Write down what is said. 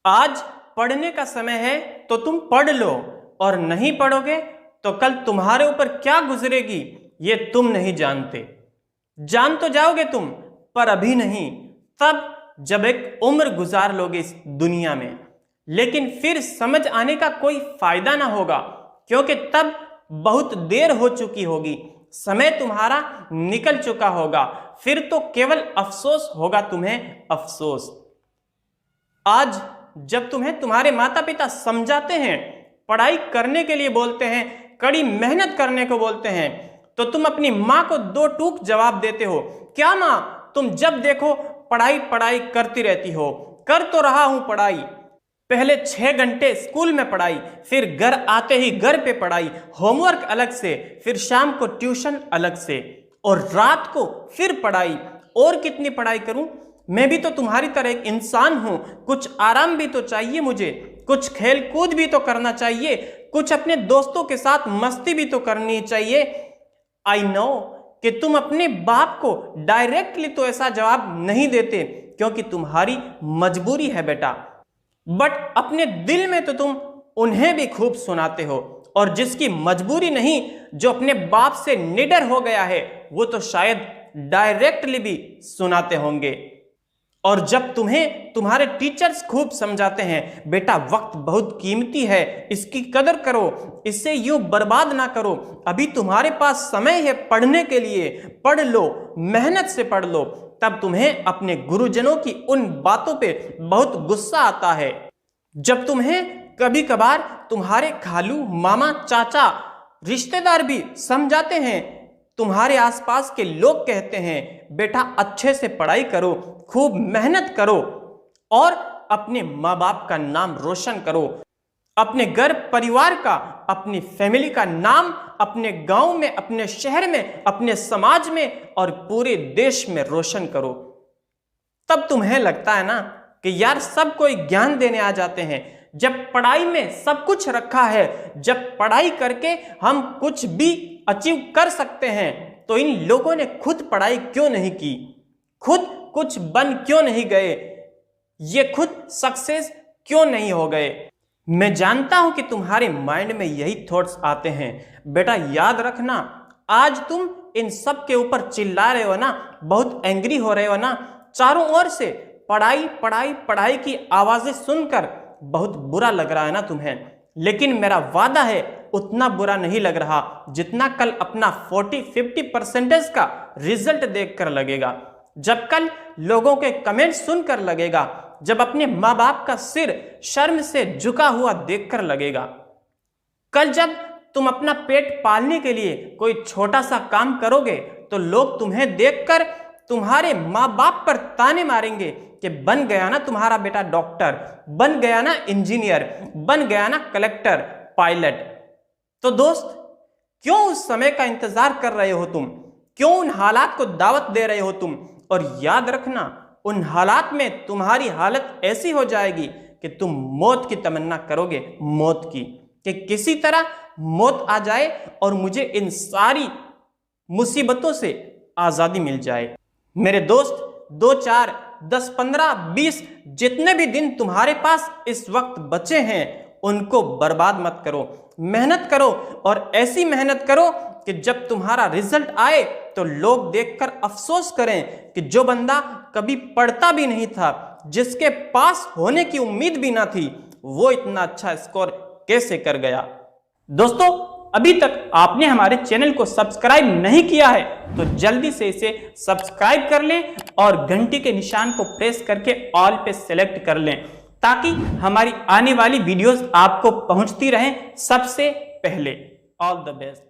आज पढ़ने का समय है तो तुम पढ़ लो, और नहीं पढ़ोगे तो कल तुम्हारे ऊपर क्या गुजरेगी ये तुम नहीं जानते। जान तो जाओगे तुम, पर अभी नहीं, तब जब एक उम्र गुजार लोगे इस दुनिया में। लेकिन फिर समझ आने का कोई फायदा ना होगा, क्योंकि तब बहुत देर हो चुकी होगी, समय तुम्हारा निकल चुका होगा। फिर तो केवल अफसोस होगा तुम्हें, अफसोस। आज जब तुम्हें तुम्हारे माता पिता समझाते हैं, पढ़ाई करने के लिए बोलते हैं, कड़ी मेहनत करने को बोलते हैं, तो तुम अपनी माँ को दो टूक जवाब देते हो। क्या माँ, तुम जब देखो पढ़ाई पढ़ाई करती रहती हो। कर तो रहा हूं पढ़ाई, पहले 6 घंटे स्कूल में पढ़ाई, फिर घर आते ही घर पे पढ़ाई, होमवर्क अलग से, फिर शाम को ट्यूशन अलग से, और रात को फिर पढ़ाई। और कितनी पढ़ाई करूं? मैं भी तो तुम्हारी तरह एक इंसान हूं, कुछ आराम भी तो चाहिए मुझे, कुछ खेल कूद भी तो करना चाहिए, कुछ अपने दोस्तों के साथ मस्ती भी तो करनी चाहिए। आई नो कि तुम अपने बाप को डायरेक्टली तो ऐसा जवाब नहीं देते, क्योंकि तुम्हारी मजबूरी है बेटा, बट अपने दिल में तो तुम उन्हें भी खूब सुनाते हो। और जिसकी मजबूरी नहीं, जो अपने बाप से निडर हो गया है, वो तो शायद डायरेक्टली भी सुनाते होंगे। और जब तुम्हें तुम्हारे टीचर्स खूब समझाते हैं, बेटा वक्त बहुत कीमती है, इसकी कदर करो, इसे यूं बर्बाद ना करो, अभी तुम्हारे पास समय है पढ़ने के लिए, पढ़ लो, मेहनत से पढ़ लो, तब तुम्हें अपने गुरुजनों की उन बातों पे बहुत गुस्सा आता है। जब तुम्हें कभी कभार तुम्हारे खालू, मामा, चाचा, रिश्तेदार भी समझाते हैं, तुम्हारे आसपास के लोग कहते हैं, बेटा अच्छे से पढ़ाई करो, खूब मेहनत करो, और अपने माँ बाप का नाम रोशन करो, अपने घर परिवार का, अपनी फैमिली का नाम अपने गांव में, अपने शहर में, अपने समाज में और पूरे देश में रोशन करो। तब तुम्हें लगता है ना कि यार सब कोई ज्ञान देने आ जाते हैं। जब पढ़ाई में सब कुछ रखा है, जब पढ़ाई करके हम कुछ भी अचीव कर सकते हैं, तो इन लोगों ने खुद पढ़ाई क्यों नहीं की, खुद कुछ बन क्यों नहीं गए, ये खुद सक्सेस क्यों नहीं हो गए। मैं जानता हूं कि तुम्हारे माइंड में यही थॉट्स आते हैं। बेटा याद रखना, आज तुम इन सब के ऊपर चिल्ला रहे हो ना, बहुत एंग्री हो रहे हो ना, चारों ओर से पढ़ाई पढ़ाई पढ़ाई की आवाजें सुनकर बहुत बुरा लग रहा है ना तुम्हें। लेकिन मेरा वादा है उतना बुरा नहीं लग रहा जितना कल अपना 40-50% का रिजल्ट देखकर लगेगा, जब कल लोगों के कमेंट सुनकर लगेगा, जब अपने माँ बाप का सिर शर्म से झुका हुआ देखकर लगेगा, कल जब तुम अपना पेट पालने के लिए कोई छोटा सा काम करोगे, तो लोग तुम्हें देखकर तुम्हारे माँ बाप पर ताने मारेंगे कि बन गया ना तुम्हारा बेटा डॉक्टर, बन गया ना इंजीनियर, बन गया ना कलेक्टर, पायलट। तो दोस्त, क्यों उस समय का इंतजार कर रहे हो तुम? क्यों उन हालात को दावत दे रहे हो तुम? और याद रखना, उन हालात में तुम्हारी हालत ऐसी हो जाएगी कि तुम मौत की तमन्ना करोगे, मौत की, कि किसी तरह मौत आ जाए और मुझे इन सारी मुसीबतों से आजादी मिल जाए। मेरे दोस्त, 2, 4, 10, 15, 20 जितने भी दिन तुम्हारे पास इस वक्त बचे हैं, उनको बर्बाद मत करो। मेहनत करो, और ऐसी मेहनत करो कि जब तुम्हारा रिजल्ट आए तो लोग देखकर अफसोस करें कि जो बंदा कभी पढ़ता भी नहीं था, जिसके पास होने की उम्मीद भी ना थी, वो इतना अच्छा स्कोर कैसे कर गया। दोस्तों, अभी तक आपने हमारे चैनल को सब्सक्राइब नहीं किया है तो जल्दी से इसे सब्सक्राइब कर लें और घंटी के निशान को प्रेस करके ऑल पे सेलेक्ट कर लें, ताकि हमारी आने वाली वीडियोस आपको पहुंचती रहें सबसे पहले। All the best.